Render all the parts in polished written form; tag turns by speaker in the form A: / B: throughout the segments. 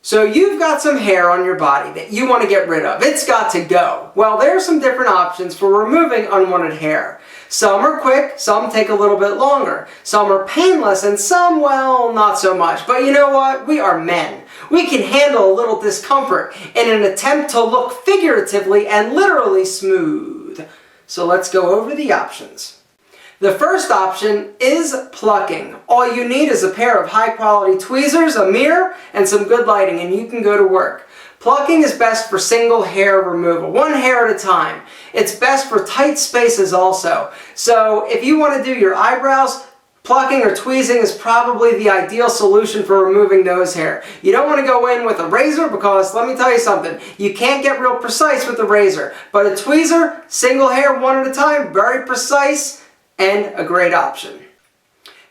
A: So you've got some hair on your body that you want to get rid of. It's got to go. Well, there are some different options for removing unwanted hair. Some are quick, some take a little bit longer. Some are painless, and some, well, not so much. But you know what? We are men. We can handle a little discomfort in an attempt to look figuratively and literally smooth. So let's go over the options. The first option is plucking. All you need is a pair of high-quality tweezers, a mirror, and some good lighting, and you can go to work. Plucking is best for single hair removal, one hair at a time. It's best for tight spaces also. So if you want to do your eyebrows, plucking or tweezing is probably the ideal solution for removing nose hair. You don't want to go in with a razor because, let me tell you something, you can't get real precise with a razor. But a tweezer, single hair, one at a time, very precise, and a great option.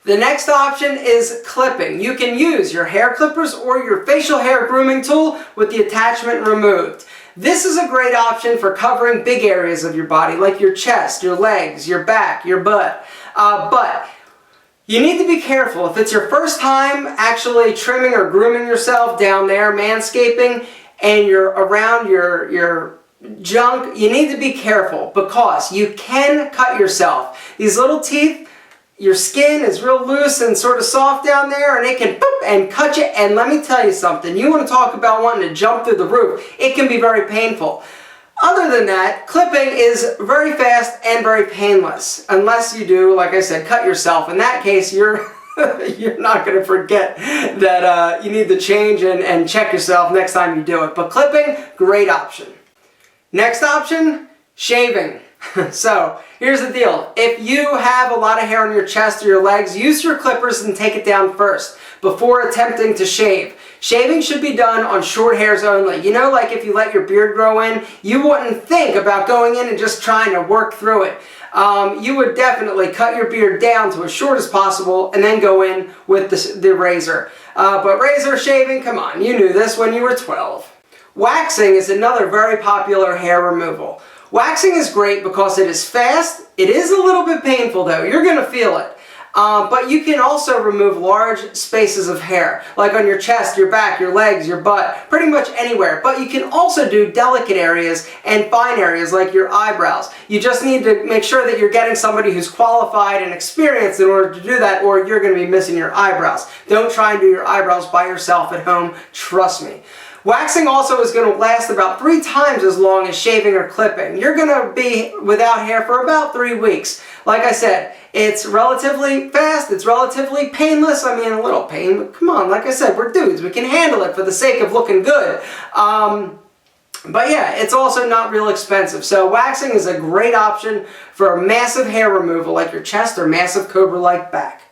A: The next option is clipping. You can use your hair clippers or your facial hair grooming tool with the attachment removed. This is a great option for covering big areas of your body like your chest, your legs, your back, your butt. But you need to be careful. If it's your first time actually trimming or grooming yourself down there, manscaping, and you're around your junk, you need to be careful because you can cut yourself. These little teeth, your skin is real loose and sort of soft down there, and it can boop and cut you. And let me tell you something, you want to talk about wanting to jump through the roof, it can be very painful. Other than that, clipping is very fast and very painless, unless you do, like I said, cut yourself. In that case, you're not going to forget that you need to change and check yourself next time you do it. But clipping, great option. Next option, shaving. So, here's the deal. If you have a lot of hair on your chest or your legs, use your clippers and take it down first before attempting to shave. Shaving should be done on short hairs only. You know, like if you let your beard grow in, you wouldn't think about going in and just trying to work through it. You would definitely cut your beard down to as short as possible and then go in with the razor. But razor shaving, come on, you knew this when you were 12. Waxing is another very popular hair removal. Waxing is great because it is fast. It is a little bit painful though. You're going to feel it. But you can also remove large spaces of hair, like on your chest, your back, your legs, your butt, pretty much anywhere. But you can also do delicate areas and fine areas like your eyebrows. You just need to make sure that you're getting somebody who's qualified and experienced in order to do that, or you're going to be missing your eyebrows. Don't try and do your eyebrows by yourself at home. Trust me. Waxing also is going to last about 3 times as long as shaving or clipping. You're going to be without hair for about 3 weeks. Like I said, it's relatively fast, it's relatively painless. I mean, a little pain, but come on, like I said, we're dudes. We can handle it for the sake of looking good. But yeah, it's also not real expensive. So waxing is a great option for massive hair removal like your chest or massive cobra-like back.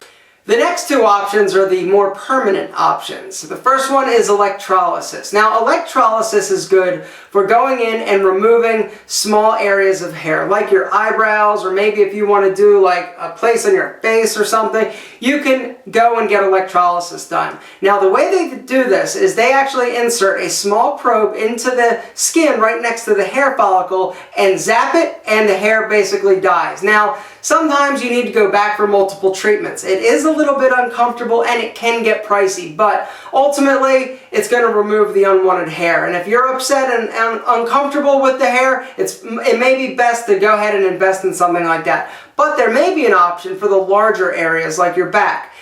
A: The next 2 options are the more permanent options. The first one is electrolysis. Now, electrolysis is good for going in and removing small areas of hair, like your eyebrows, or maybe if you want to do like a place on your face or something, you can go and get electrolysis done. Now, the way they do this is they actually insert a small probe into the skin right next to the hair follicle and zap it, and the hair basically dies. Now, sometimes you need to go back for multiple treatments. It is a little bit uncomfortable and it can get pricey, but ultimately it's going to remove the unwanted hair. And if you're upset and uncomfortable with the hair, it may be best to go ahead and invest in something like that. But there may be an option for the larger areas like your back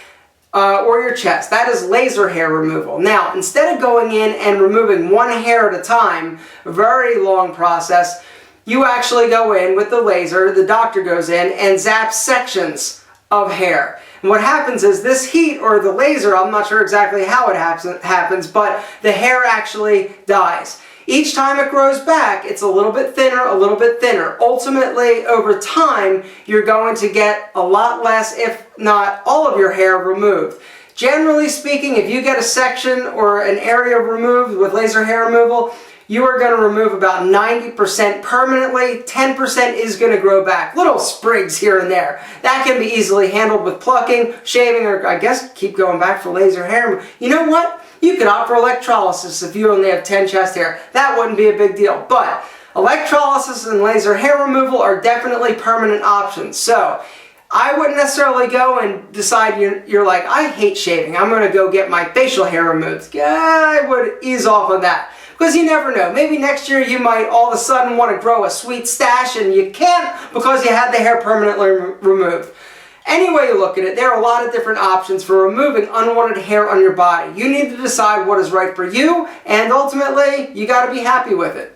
A: or your chest. That is laser hair removal. Now, instead of going in and removing one hair at a time, a very long process, you actually go in with the laser, the doctor goes in and zaps sections of hair. And what happens is this heat or the laser, I'm not sure exactly how it happens, but the hair actually dies. Each time it grows back, it's a little bit thinner, a little bit thinner. Ultimately, over time, you're going to get a lot less, if not all of your hair removed. Generally speaking, if you get a section or an area removed with laser hair removal, you are going to remove about 90% permanently. 10% is going to grow back. Little sprigs here and there. That can be easily handled with plucking, shaving, or I guess keep going back for laser hair. You know what? You could opt for electrolysis if you only have 10 chest hair. That wouldn't be a big deal. But electrolysis and laser hair removal are definitely permanent options. So I wouldn't necessarily go and decide you're like, I hate shaving, I'm going to go get my facial hair removed. Yeah, I would ease off on that. Because you never know. Maybe next year you might all of a sudden want to grow a sweet stash and you can't because you had the hair permanently removed. Any way you look at it, there are a lot of different options for removing unwanted hair on your body. You need to decide what is right for you, and ultimately, you got to be happy with it.